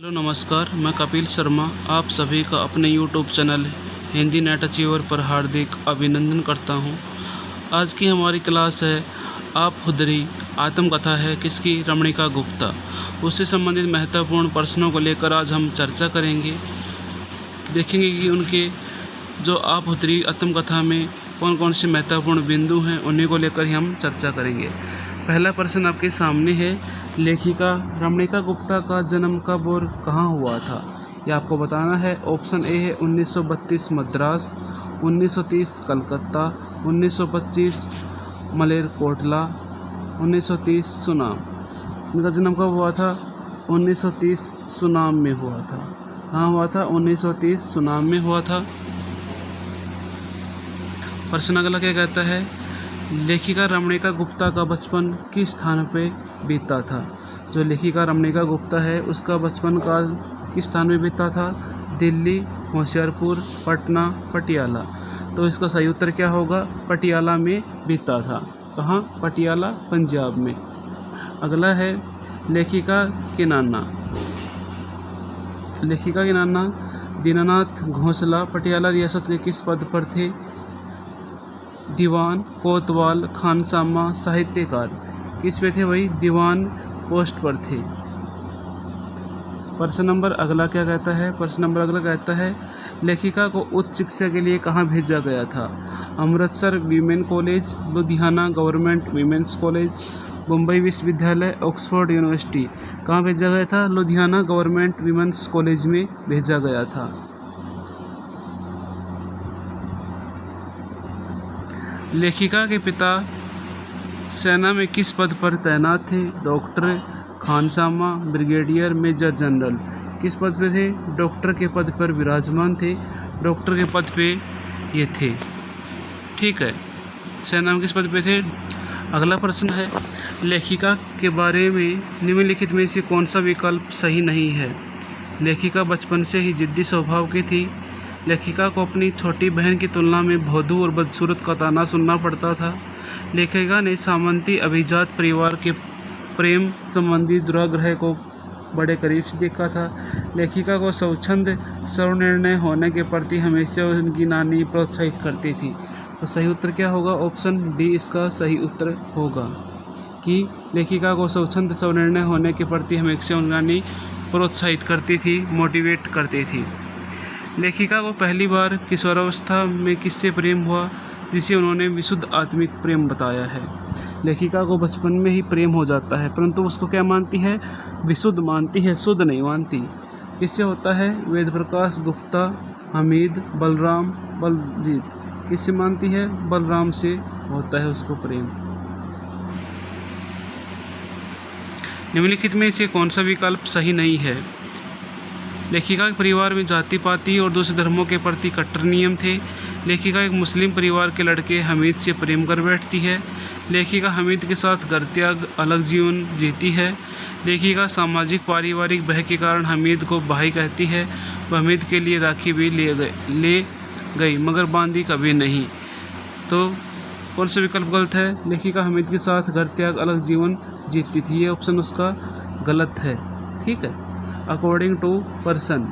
Hello नमस्कार, मैं कपिल शर्मा आप सभी का अपने YouTube channel Hindi net achiever पर हार्दिक अभिनंदन करता हूं। आज की हमारी क्लास है आप हुदरी आत्मकथा है किसकी, रमणिका गुप्ता। उससे संबंधित महत्वपूर्ण प्रश्नों को लेकर आज हम चर्चा करेंगे। देखेंगे कि उनके जो आप हुदरी आत्मकथा में कौन कौन से महत्वपूर्ण बिंदु हैं, उन्हीं को लेकर ही हम चर्चा करेंगे। पहला प्रश्न आपके सामने है, लेखिका रमणिका गुप्ता का जन्म कब और कहाँ हुआ था, ये आपको बताना है। ऑप्शन ए है 1932 मद्रास, 1930 कलकत्ता, 1925 मलेरकोटला, 1930 सुनाम। इनका जन्म कब हुआ था? 1930 सुनाम में हुआ था। कहाँ हुआ था? 1930 सुनाम में हुआ था। प्रश्न अगला क्या कहता है, लेखिका रमणिका गुप्ता का बचपन किस स्थान पे बीता था। जो लेखिका रमणिका गुप्ता है उसका बचपन काल किस स्थान में बीता था? दिल्ली, होशियारपुर, पटना, पटियाला। तो इसका सही उत्तर क्या होगा? पटियाला में बीता था। कहाँ? पटियाला, पंजाब में। अगला है, लेखिका के नाना। लेखिका के नाना दीनानाथ घोंसला पटियाला रियासत के किस पद पर थे? दीवान, कोतवाल, खानसामा, साहित्यकार। किस पे थे? वही दीवान पोस्ट पर थे। प्रश्न नंबर अगला क्या कहता है? प्रश्न नंबर अगला कहता है, लेखिका को उच्च शिक्षा के लिए कहाँ भेजा गया था? Amritsar women college, Ludhiana government women's college, Mumbai विश्वविद्यालय, ऑक्सफोर्ड यूनिवर्सिटी। कहाँ भेजा गया था? लुधियाना गवर्नमेंट वीमेंस कॉलेज में भेजा गया था। लेखिका के पिता सेना में किस पद पर तैनात थे? डॉक्टर, खानसामा, ब्रिगेडियर, मेजर जनरल। किस पद पे थे? डॉक्टर के पद पर विराजमान थे। डॉक्टर के पद पे ये थे। ठीक है, सेना में किस पद पे थे? अगला प्रश्न है, लेखिका के बारे में निम्नलिखित में से कौन सा विकल्प सही नहीं है? लेखिका बचपन से ही जिद्दी स्वभाव की थी। लेखिका को अपनी छोटी बहन की तुलना में भोदू और बदसूरत का ताना सुनना पड़ता था। लेखिका ने सामंती अभिजात परिवार के प्रेम संबंधी दुराग्रह को बड़े करीब से देखा था। लेखिका को स्वच्छंद स्वनिर्णय होने के प्रति हमेशा उनकी नानी प्रोत्साहित करती थी। तो सही उत्तर क्या होगा? ऑप्शन डी इसका सही उत्तर होगा कि लेखिका को स्वच्छंद स्वनिर्णय होने के प्रति हमेशा उनकी नानी प्रोत्साहित करती थी, मोटिवेट करती थी। लेखिका को पहली बार किशोरावस्था में किससे प्रेम हुआ जिसे उन्होंने विशुद्ध आत्मिक प्रेम बताया है? लेखिका को बचपन में ही प्रेम हो जाता है, परंतु उसको क्या मानती है? विशुद्ध मानती है, शुद्ध नहीं मानती। किससे होता है? वेद प्रकाश गुप्ता, हमीद, बलराम, बलजीत। किससे मानती है? बलराम से होता है उसको प्रेम। निम्नलिखित में से कौन सा विकल्प सही नहीं है? लेखिका के परिवार में जाति पाति और दूसरे धर्मों के प्रति कट्टर नियम थे। लेखिका एक मुस्लिम परिवार के लड़के हमीद से प्रेम कर बैठती है। लेखिका हमीद के साथ घर त्याग अलग जीवन जीती है। लेखिका सामाजिक पारिवारिक भय के कारण हमीद को भाई कहती है। वह हमीद के लिए राखी भी ले गई मगर बांधी कभी नहीं। तो कौन सा विकल्प गलत है? लेखिका हमीद के साथ घर त्याग अलग जीवन जीती थी, ये ऑप्शन उसका गलत है। ठीक है, according to person,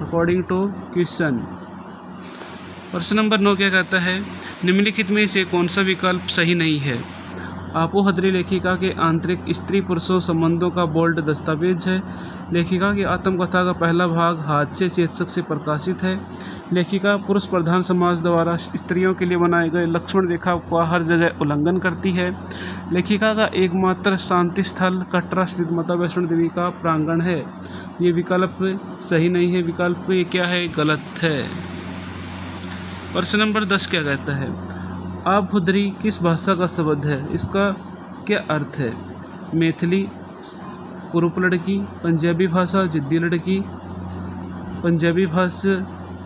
according to question. प्रश्न नंबर 9 क्या कहता है, निम्नलिखित में से कौन सा विकल्प सही नहीं है? आपो हुदरी लेखिका के आंतरिक स्त्री पुरुषों संबंधों का बोल्ड दस्तावेज है। लेखिका की आत्मकथा का पहला भाग हादसे शीर्षक से प्रकाशित है। लेखिका पुरुष प्रधान समाज द्वारा स्त्रियों के लिए बनाए गए लक्ष्मण रेखा का हर जगह उल्लंघन करती है। लेखिका का एकमात्र शांति स्थल कटरा स्थित माता वैष्णो देवी का प्रांगण है। ये विकल्प सही नहीं है, विकल्प ये क्या है? गलत है। प्रश्न नंबर 10 क्या कहता है, आप हुदरी किस भाषा का शब्द है? इसका क्या अर्थ है? मैथिली, पुरुष लड़की, पंजाबी भाषा जिद्दी लड़की, पंजाबी भाषा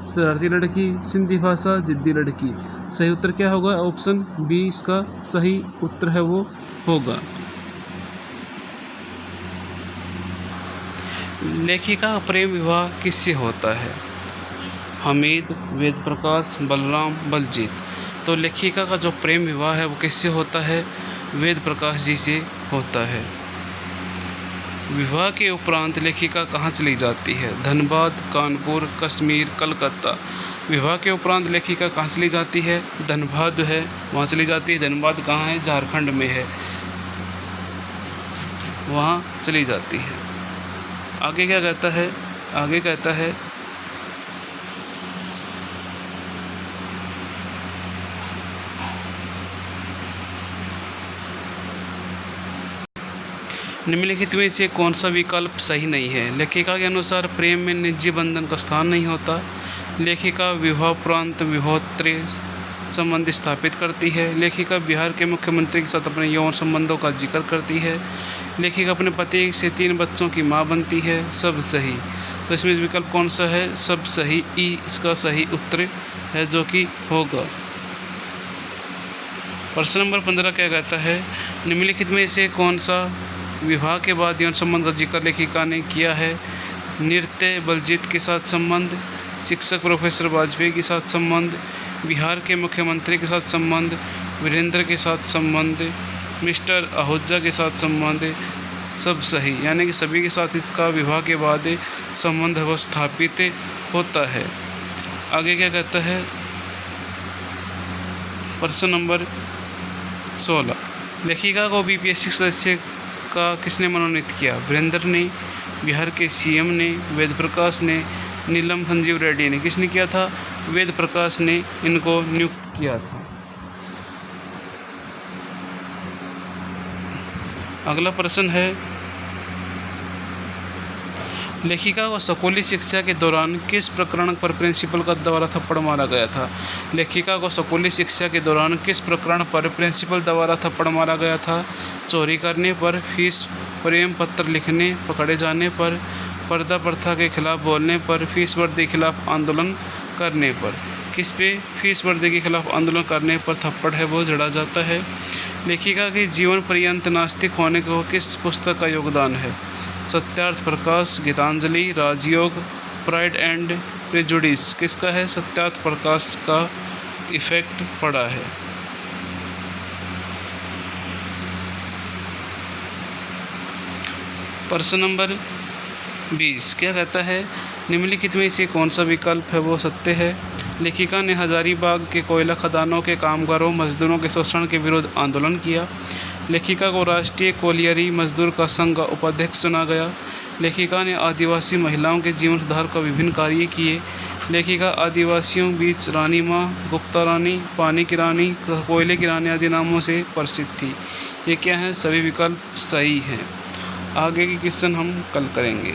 शरारती लड़की, सिंधी भाषा जिद्दी लड़की। सही उत्तर क्या होगा? ऑप्शन बी इसका सही उत्तर है, वो होगा। लेखिका का प्रेम विवाह किससे होता है? हमीद, वेद प्रकाश, बलराम, बलजीत। तो लेखिका का जो प्रेम विवाह है वो किससे होता है? वेद प्रकाश जी से होता है। विवाह के उपरांत लेखिका कहाँ चली जाती है? धनबाद, कानपुर, कश्मीर, कलकत्ता। विवाह के उपरांत लेखिका कहाँ चली जाती है? धनबाद है, वहाँ चली जाती है। धनबाद कहाँ है? झारखंड में है, वहाँ चली जाती है। आगे क्या कहता है? आगे कहता है निम्नलिखित में से कौन सा विकल्प सही नहीं है? लेखिका के अनुसार प्रेम में निजी बंधन का स्थान नहीं होता। लेखिका विवाहोपरांत विवाहोत्तर संबंध स्थापित करती है। लेखिका बिहार के मुख्यमंत्री के साथ अपने यौन संबंधों का जिक्र करती है। लेखिका अपने पति से 3 बच्चों की मां बनती है। सब सही। तो इसमें विकल्प कौन सा है? सब सही, ई इसका सही उत्तर है, जो कि होगा। प्रश्न नंबर 15 क्या कहता है? निम्नलिखित में से कौन सा विवाह के बाद यौन संबंध का जिक्र लेखिका ने किया है? नृत्य बलजीत के साथ संबंध, शिक्षक प्रोफेसर वाजपेयी के साथ संबंध, बिहार के मुख्यमंत्री के साथ संबंध, वीरेंद्र के साथ संबंध, मिस्टर आहूजा के साथ संबंध। सब सही, यानी कि सभी के साथ इसका विवाह के बाद संबंध वो स्थापित होता है। आगे क्या कहता है? प्रश्न नंबर 16, लेखिका को बीपीएससी सदस्य का किसने मनोनीत किया? वीरेंद्र ने, बिहार के सीएम ने, वेद प्रकाश ने, नीलम संजीव रेड्डी ने। किसने किया था? वेद प्रकाश ने इनको नियुक्त किया था। अगला प्रश्न है, लेखिका को स्कूली शिक्षा के दौरान किस प्रकरण पर प्रिंसिपल का द्वारा थप्पड़ मारा गया था? लेखिका को स्कूली शिक्षा के दौरान किस प्रकरण पर प्रिंसिपल द्वारा थप्पड़ मारा गया था? चोरी करने पर, फीस प्रेम पत्र लिखने, पकड़े जाने पर, पर्दा प्रथा के खिलाफ बोलने पर, फीस वर्दी के खिलाफ आंदोलन करने पर। किस पे फीस वर्दी के खिलाफ आंदोलन करने पर थप्पड़ है वो जड़ा जाता है। लेखिका के जीवन पर्यंत नास्तिक होने को किस पुस्तक का योगदान है? सत्यार्थ प्रकाश, गीतांजलि, राजयोग, प्राइड एंड प्रेजुडिस। किसका है? सत्यार्थ प्रकाश का इफेक्ट पड़ा है। प्रश्न नंबर 20 क्या कहता है? निम्नलिखित में से कौन सा विकल्प है वो सत्य है? लेखिका ने हजारीबाग के कोयला खदानों के कामगारों मजदूरों के शोषण के विरुद्ध आंदोलन किया। लेखिका को राष्ट्रीय कोलियरी मजदूर का संघ का उपाध्यक्ष चुना गया। लेखिका ने आदिवासी महिलाओं के जीवन सुधार का विभिन्न कार्य किए। लेखिका आदिवासियों बीच रानी माँ, गुप्ता रानी, पानी की रानी, कोयले की रानी आदि नामों से प्रसिद्ध थी। ये क्या है? सभी विकल्प सही हैं। आगे के क्वेश्चन हम कल करेंगे।